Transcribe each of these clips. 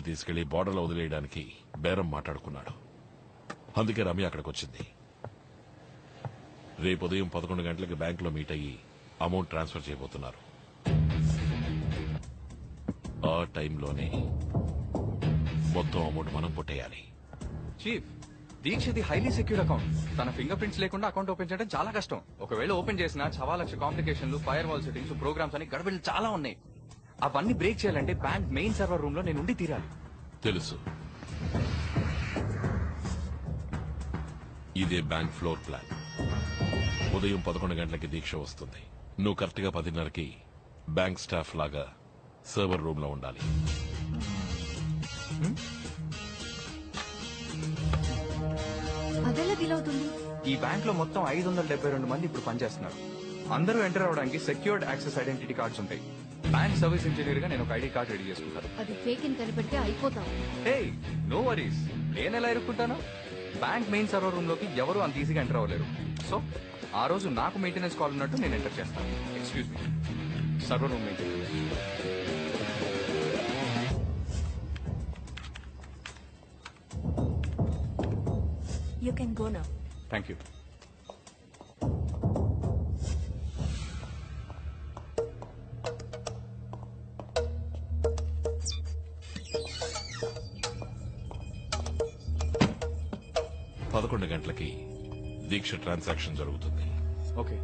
తీసుకెళ్లి బోర్డర్లో వదిలేయడానికి బేరం మాట్లాడుకున్నాడు. అందుకే రమ్య అక్కడికి వచ్చింది. రేపు ఉదయం 11 గంటలకు బ్యాంకులో మీట్ అయ్యి అమౌంట్ ట్రాన్స్ఫర్ చేయబోతున్నారు. ఆ టైంలోనే మొత్తం అమౌంట్ మనం కొట్టేయాలి. చీఫ్, దీక్షది హైలీ సెక్యూర్ అకౌంట్. తన ఫింగర్ ప్రింట్స్ లేకుండా అకౌంట్ ఓపెన్ చేయడం చాలా కష్టం. ఒకవేళ ఓపెన్ చేసినా 1,000,000 కాంప్లికేషన్లు, ఫైర్ వాల్ సెట్టింగ్స్, ప్రోగ్రామ్స్ అని గడబిడలు చాలా ఉన్నాయి. అవన్నీ బ్రేక్ చేయాలంటే బ్యాంక్ మెయిన్ సర్వర్ రూమ్ లో నేను ఉండి తీరాలి. తెలుసు, ఇదే బ్యాంక్ ఫ్లోర్ ప్లాన్. ఉదయం 11 గంటలకి దీక్ష వస్తుంది. నువ్వు కరెక్ట్ గా 10:30కి బ్యాంక్ స్టాఫ్ లాగా సర్వర్ రూమ్ లో ఉండాలి. అదెలా వీలవుతుంది? ఈ బ్యాంక్ లో మొత్తం 572 మంది ఇప్పుడు పనిచేస్తున్నారు. అందరూ ఎంటర్ అవడానికి సెక్యూర్డ్ యాక్సెస్ ఐడెంటిటీ కార్డ్స్ ఉంటాయి. బ్యాంక్ సర్వీస్ ఇంజనీర్ గా నేను ఒక ఐడి కార్డ్ రెడీ చేసుకుంటాను. అది ఫేక్ అని కనిపెడితే అయిపోతాం. హే, నో వరీస్. నేను ఎలా ఇరుక్కుంటాను? బ్యాంక్ మెయిన్ సర్వర్ రూమ్ లోకి ఎవరు అంత ఈజీగా ఎంటర్ అవ్వలేరు. సో ఆ రోజు నాకు మెయింటెనెన్స్ కాల్ ఉన్నట్టు నేను ఎంటర్ చేస్తాను. Excuse me, server room maintenance. You can go now. Thank you. పదకొండు గంటలకి దీక్ష ట్రాన్సాక్షన్ జరుగుతుంది. ఓకే.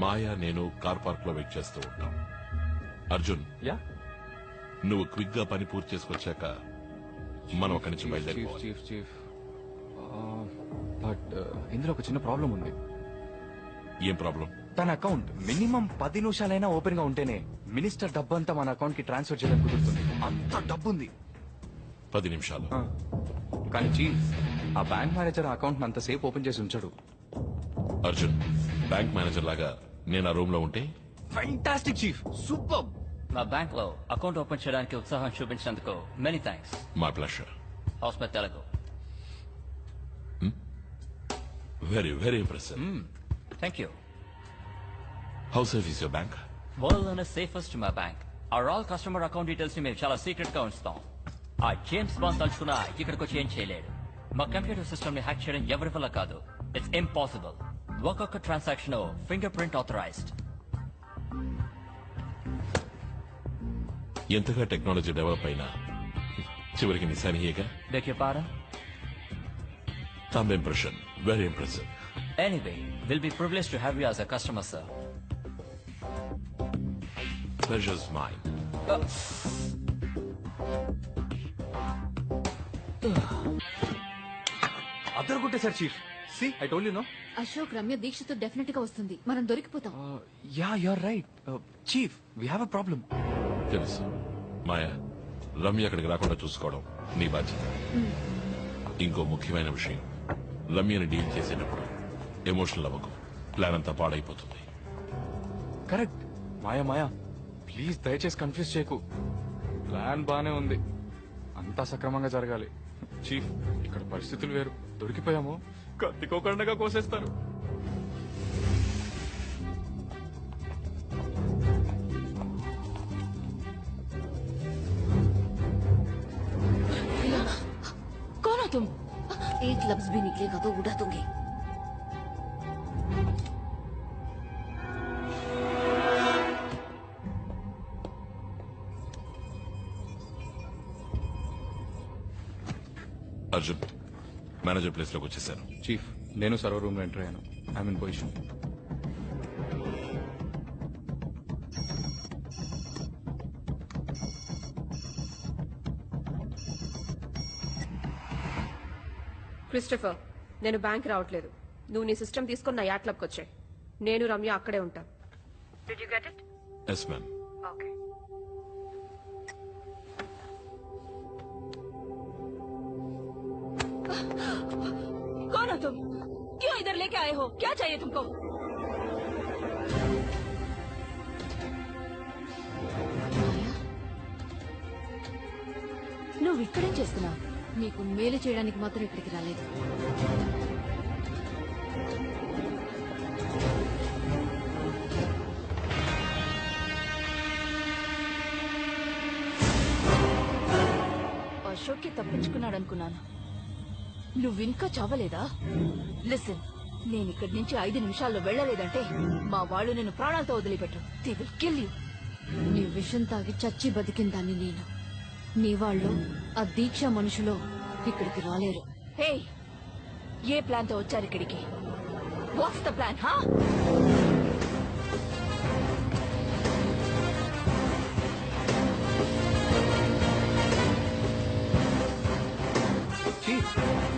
మాయా, నేను కార్ పార్క్ లో వెయిట్ చేస్తూ ఉంటాం. అర్జున్, యా. నువ్వు క్విక్ గా పని పూర్తి చేసుకొచ్చాక మనం అక్కడి నుంచి చీఫ్ బయలుదేరిపోవాలి. చీఫ్ చీఫ్ బట్ ఇందులో ఒక చిన్న ప్రాబ్లం ఉంది. ఏం ప్రాబ్లం? తన అకౌంట్ మినిమం 10 నిమిషాలైనా ఓపెన్ గా ఉంటేనే మినిస్టర్ డబ్బంతా మన అకౌంట్ కి ట్రాన్స్ఫర్ చేయడం కుదురుతుంది. అంత డబ్బు ఉంది. 10 నిమిషాలు. కానీ చీఫ్, ఆ బ్యాంక్ మేనేజర్ అకౌంట్ అంతసేపు ఓపెన్ చేసి ఉంచాడు. అర్జున్, బ్యాంక్ మేనేజర్ లాగా నేను ఆ రూమ్ లో ఉంటే ఫ్యాంటాస్టిక్ చీఫ్, సూపర్. మా బ్యాంక్ లో అకౌంట్ ఓపెన్ చేయడానికి ఉత్సాహం చూపించినందుకు మెనీ థ్యాంక్స్. మా pleasure. How's my Telugu. Very very impressive. Thank you. How safe is your bank? World లోనే సేఫెస్ట్ మా bank. Are all customer account details ని మేము చాలా సీక్రెట్ గా ఉంచుతాం. ఆ జేమ్స్ బాండ్ తలుచుకున్నా ఇక్కడికి వచ్చి ఏం చేయలేడు. మా కంప్యూటర్ సిస్టమ్ ని హ్యాక్ చేయడం ఎవరి వల్ల కాదు. It's impossible. ఒక్కొక్క ట్రాన్సాక్షన్ ఫింగర్ ప్రింట్ ఆథరైజ్డ్. ఎంతగా టెక్నాలజీ డెవలప్ అయినా చివరికి నిశానియేగా. Beg your pardon? Thumb impression. Very impressive. Anyway, we'll be privileged to have you as a customer, sir. Pleasure's mine. అద్దరు కొట్టేశారు chief. See, I told you no. Ashok, Ramya దీక్షతో definite గా వస్తుంది. మనం దొరికిపోతాం. Yeah, you are right. Chief, we have a problem. తెలుసు. మాయా, రమ్య అక్కడికి రాకుండా చూసుకోవడం నీ బాధ్యత. ఇంకో ముఖ్యమైన విషయం, రమ్యని డీల్ చేసేటప్పుడు ఎమోషనల్ అవ్వకు. ప్లాన్ అంతా పాడైపోతుంది. కరెక్ట్. మాయా మాయా, ప్లీజ్ దయచేసి కన్ఫ్యూజ్ చేయకు. ప్లాన్ బానే ఉంది, అంతా సక్రమంగా జరగాలి. చీఫ్, ఇక్కడ పరిస్థితులు వేరు. దొరికిపోయాము, కత్తికోకుండా కోసేస్తారు. कौन हो तुम? एक लफ्ज भी निकलेगा तो उड़ा दूंगी. అర్జున్, మేనేజర్ ప్లేస్ లోకి వచ్చేసాను. చీఫ్, నేను సర్వర్ రూమ్ లో ఎంటర్ అయ్యాను. I'm in position. క్రిస్టఫర్, నేను బ్యాంక్ రావట్లేదు. నువ్వు నీ సిస్టమ్ తీసుకుని నా యాట్ క్లబ్కి వచ్చాయి. నేను రమ్య అక్కడే ఉంటాను. Did you get it? Yes, ma'am. Okay. कौन हो तुम? क्यों इधर लेके आए हो? क्या चाहिए तुमको? నువ్వు ఇక్కడేం చేస్తున్నావు? నీకు మేలు చేయడానికి మాత్రం ఇక్కడికి రాలేదు. అశోక్కి తప్పించుకున్నాడు అనుకున్నాను. నువ్వింకా చావలేదా? లిసన్, నేను ఇక్కడి నుంచి 5 నిమిషాల్లో వెళ్ళలేదంటే మా వాళ్ళు నేను ప్రాణాలతో వదిలిపెట్టు. They will kill you. నీ విషం తాగి చచ్చి బతికిందాన్ని నేను. నీ వాళ్ళు ఆ దీక్ష మనుషులో ఇక్కడికి రాలేరు. హే, ఏ ప్లాన్ తో వచ్చారు ఇక్కడికి? What's the plan? హా, చీఫ్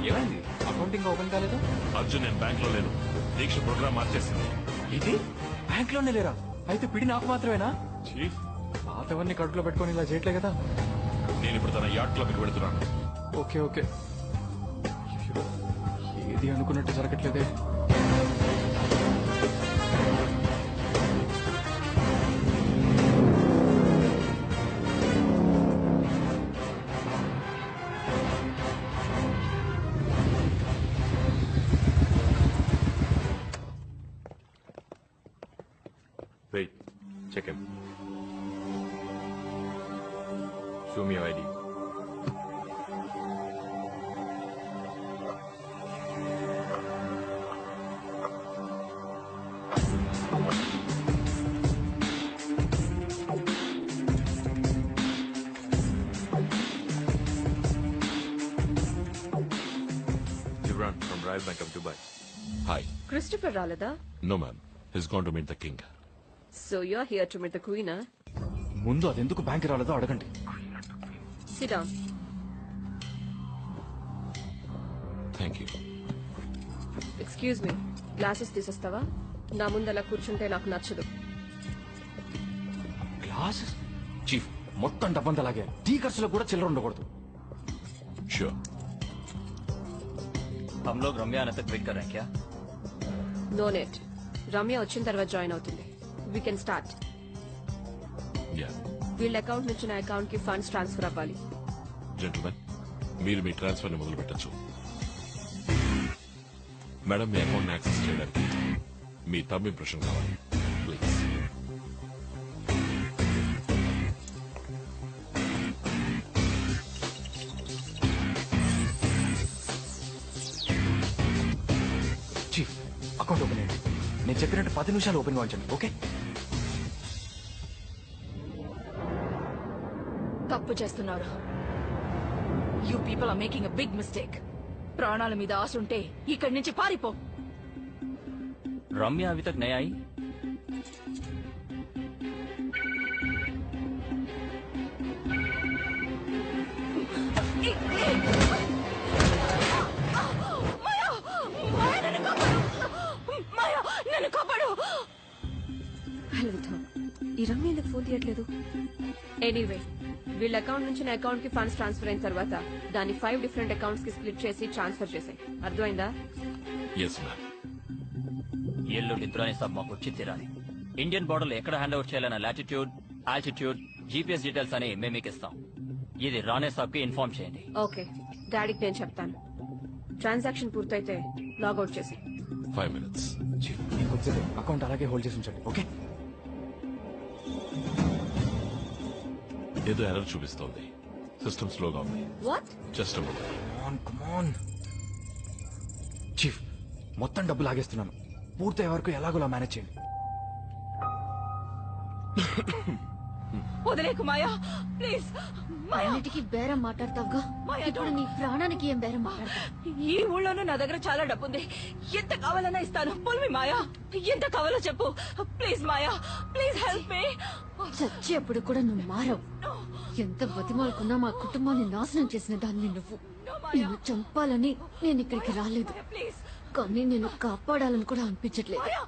ఏమైంది? అకౌంటింగ్ ఓపెన్ కాలేదు. అర్జున్, నేను బ్యాంక్ లో లేను. దీక్ష ప్రోగ్రామ్ మార్చేసింది. ఇది బ్యాంక్ లోనే లేరా? అయితే పిడి నాకు మాత్రమేనా? చీఫ్, పాతవన్నీ కడుపులో పెట్టుకొని ఇలా చేయట్లే కదా. నేను ఇప్పుడు తన యాట్ క్లబ్ కి వెళ్తున్నాను. Okay okay. అయ్యో, ఏది అనుకున్నట్టు జరగట్లేదే. Wait, check him. Show me your ID. Gibran from Royal Bank of Dubai. Hi. Christopher రాలేదా? No ma'am, he's gone to meet the king. So you are here to meet the queen. ముందు అది ఎందుకు bank రాలేదో అడగండి. Sit down. Thank you. Excuse me, glasses తీసేస్తావా? నా ముందు అలా కూర్చుంటే నాకు నచ్చదు. గ్లాసెస్? చీఫ్, మొత్తం డబ్బంతా అలాగే. టీ ఖర్చులో కూడా చిల్లర ఉండకూడదు. ష్యూర్. हम लोग रम्या आने तक वेट कर रहे हैं क्या? No net. రమ్య వచ్చిన తర్వాత జాయిన్ అవుతుంది. We can start. యా. వీళ్ళ అకౌంట్ నుంచి నా అకౌంట్ కి ఫండ్స్ ట్రాన్స్ఫర్ అవ్వాలి. జెంటల్మెన్, మీరు మీ ట్రాన్స్ఫర్ ని మొదలు పెట్టచ్చు. మేడం, మీ అకౌంట్ యాక్సెస్ చేయడానికి మీ థంబ్ ఇంప్రెషన్ కావాలి, ప్లీజ్. చీఫ్, అకౌంట్ ఓపెన్ అయ్యింది. నేను చెప్పినట్టు 10 నిమిషాలు ఓపెన్ కావచ్చండి. ఓకే? తప్పు చేస్తున్నారు. You people are making a big mistake. ప్రాణాల మీద ఆశ ఉంటే ఇక్కడి నుంచి పారిపో. रम्या अभी तक नहीं आई? మాయా, నన్ను కాపాడు. హలో, ఈ రమ్య ఎందుకు ఫోన్ తీయట్లేదు? ఎనీవే, వీళ్ళ అకౌంట్ నుంచి నా అకౌంట్ కి ఫండ్స్ ట్రాన్స్ఫర్ అయిన తర్వాత దాన్ని 5 డిఫరెంట్ అకౌంట్స్ కి స్ప్లిట్ చేసి ట్రాన్స్ఫర్ చేసాయి. అర్థమైందా? Yes ma'am. ఎల్లుండి తురాని సబ్ మాకు వచ్చి తీరాలి. ఇండియన్ బోర్డర్ లో ఎక్కడ హ్యాండ్ ఓవర్ చేయాలన్న లాటిట్యూడ్, ఆల్టిట్యూడ్, జీపీఎస్ డీటెయిల్స్ అని మేము మీకు ఇస్తాం. ఇది రానే సాబ్ కి ఇన్ఫార్మ్ చేయండి. ఓకే, డాడీకి నేను చెప్తాను. ట్రాన్సాక్షన్ పూర్తయితే లాగౌట్ చేసి. 5 minutes. చీఫ్, ఇంకొద్దిసేపు అకౌంట్ అలాగే హోల్డ్ చేసి ఉంచండి. ఓకే? ఏదో ఎర్రర్ చూపిస్తోంది. సిస్టమ్ స్లోగా ఉంది. వాట్? Just come on. చీఫ్, మొత్తం డబ్బు లాగేస్తున్నాను. పూర్తయ్యే వరకు ఎలాగోలా మేనేజ్ చేయండి. వదిలేకు మాయా, ప్లీజ్. మాయా, అన్నిటికీ బేరం మాట్లాడతావుగా, ఇప్పుడు నీ ప్రాణానికి ఏం బేరం మాట్లాడతావు? ఈ ఊళ్ళోనూ నా దగ్గర చాలా డబ్బు ఉంది. ఎంత కావాలన్నా ఇస్తాను. పుల్మి మాయా, ఎంత కావాలో చెప్పు. Please Maya, please help me. చచ్చేప్పుడు కూడా నువ్వు మారవు. ఎంత బతిమాలకున్నా మా కుటుంబాన్ని నాశనం చేసిన దాన్ని నువ్వు. నిన్ను చంపాలని నేను ఇక్కడికి రాలేదు, ప్లీజ్ కానీ నేను కాపాడాలని కూడా అనిపించట్లేదు. మాయా.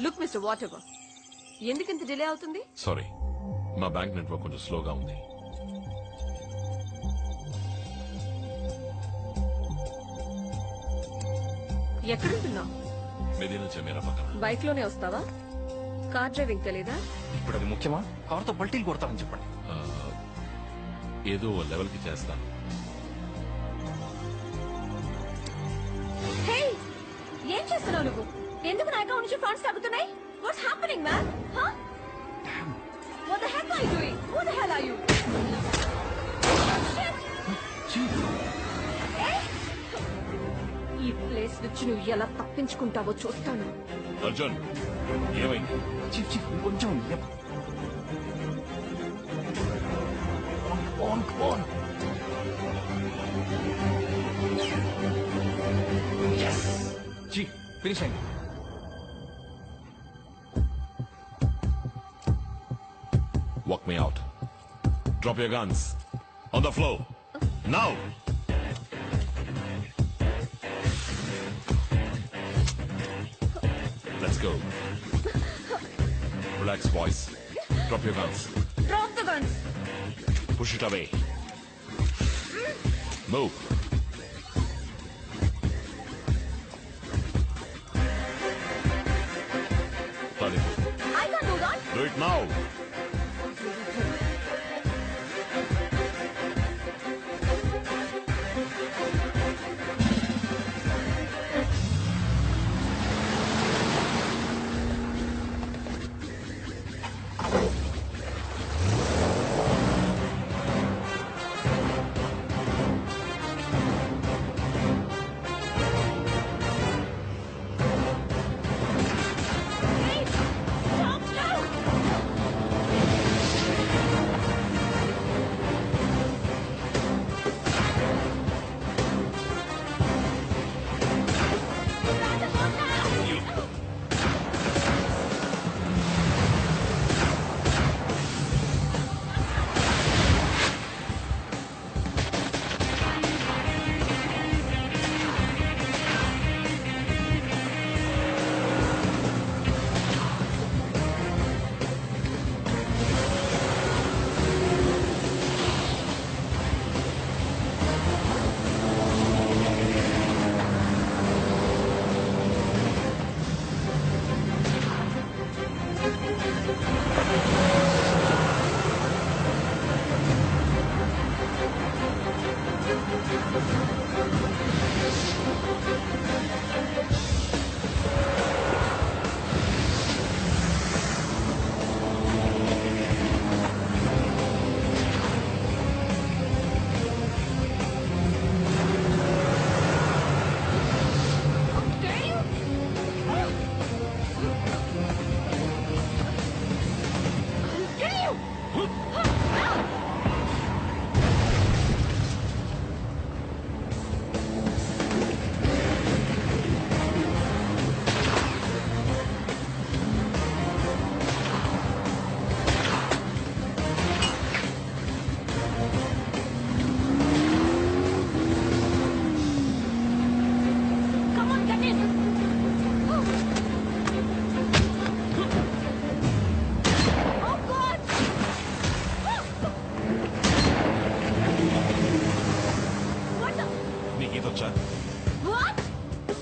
లుక్ మిస్టర్ వాట్ ఎవర్, ఎందుకింత డిలే అవుతుంది? సారీ, మా బ్యాంక్ నెట్వర్క్ కొంచెం స్లోగా ఉంది. ఎక్కడుంటున్నావు? మెదీనా చెమేరా పక్కన. బైక్ లోనే వస్తావా? కార్ డ్రైవింగ్ తెలీదా? ఇప్పుడు అది ముఖ్యమా? కారుతో పల్టీలు కొడతారని చెప్పండి. ఆ, ఏదో లెవెల్ కి చేస్తాను. హే, ఏం చేస్తున్నావు నువ్వు? ఎందుకు నా అకౌంట్ నుంచి ఫండ్స్ తగ్గుతున్నాయి? What's happening, man? Huh? What the heck are you doing? Who the hell are you? Shit! ఈ ప్లేస్ నుంచి నువ్వు ఎలా తప్పించుకుంటావో చూస్తాను. అర్జున్ ఏమైంది? చీఫ్ కొంచెం చీఫ్ ఫినిష్ అయింది. Walk me out. Drop your guns. On the floor. Now! Let's go. Relax, boys. Drop your guns. Drop the guns. Push it away. Move. Tali, I can't do that. do it now.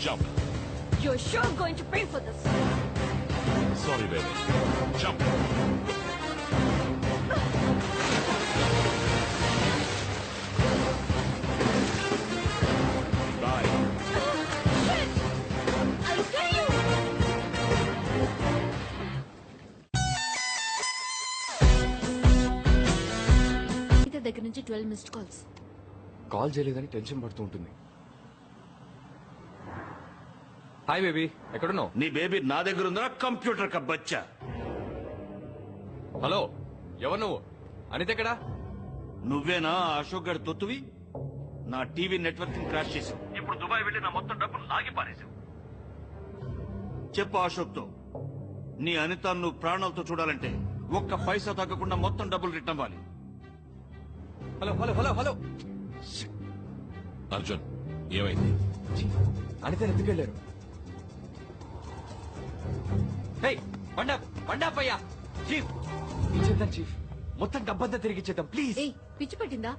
Jump. You're sure going to pay for this. Sorry, baby. Jump. Bye. Shit! I'll kill you! ఇతని దగ్గర నుంచి 12 missed calls. Call చేయలేదని tension పడుతూ ఉంటుంది. Hi baby, ఎక్కడున్నావు? నీ baby నా దగ్గర ఉందా కంప్యూటర్ కా బచ్చా? హలో, ఎవరు నువ్వు? అనిత ఎక్కడా? నువ్వేనా అశోక్ గడి తొత్తువి? నా టీవీ నెట్వర్క్ క్రాష్ చేసావు. ఇప్పుడు దుబాయ్ వెళ్ళి నా మొత్తం డబ్బులు లాగి పారేశావు. చెప్పు అశోక్ తో, నీ అనిత నువ్వు ప్రాణాలతో చూడాలంటే ఒక్క పైసా తగ్గకుండా మొత్తం డబ్బులు రిటర్న్ అవ్వాలి. Hello hello hello hello. Arjun ఏమైంది? అనిత ఎందుకు వెళ్ళారు? పండాపయ్యా చీఫ్, ఇచ్చేద్దాం చీఫ్, మొత్తం డబ్బంతా తిరిగి ఇచ్చేద్దాం ప్లీజ్. ఏయ్, పిచ్చి పట్టిందా?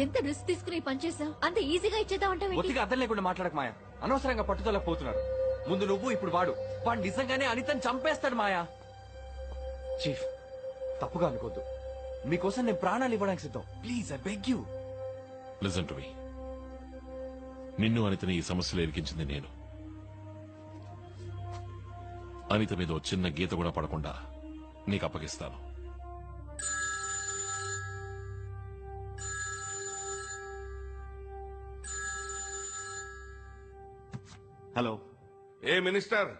ఎంత రిస్క్ తీసుకుని పని చేసావు? అంత ఈజీగా ఇచ్చేద్దాం అంటే ఒత్తిగా అర్థం లేకుండా మాట్లాడక మాయా. అనవసరంగా పట్టుదలకు పోతున్నారు. ముందు నువ్వు, ఇప్పుడు వాడు నిజంగానే అనితని చంపేస్తాడు మాయా. చీఫ్, తప్పుగా అనుకోద్దు. మీకోసం నేను ప్రాణాలు ఇవ్వడానికి సిద్ధం. Please I beg you. Listen to me. నిన్ను అనితని ఈ సమస్యలో ఇరికించింది నేను. అనిత మీద ఓ చిన్న గీత కూడా పడకుండా నీకు అప్పగిస్తాను. హలో ఏ మినిస్టర్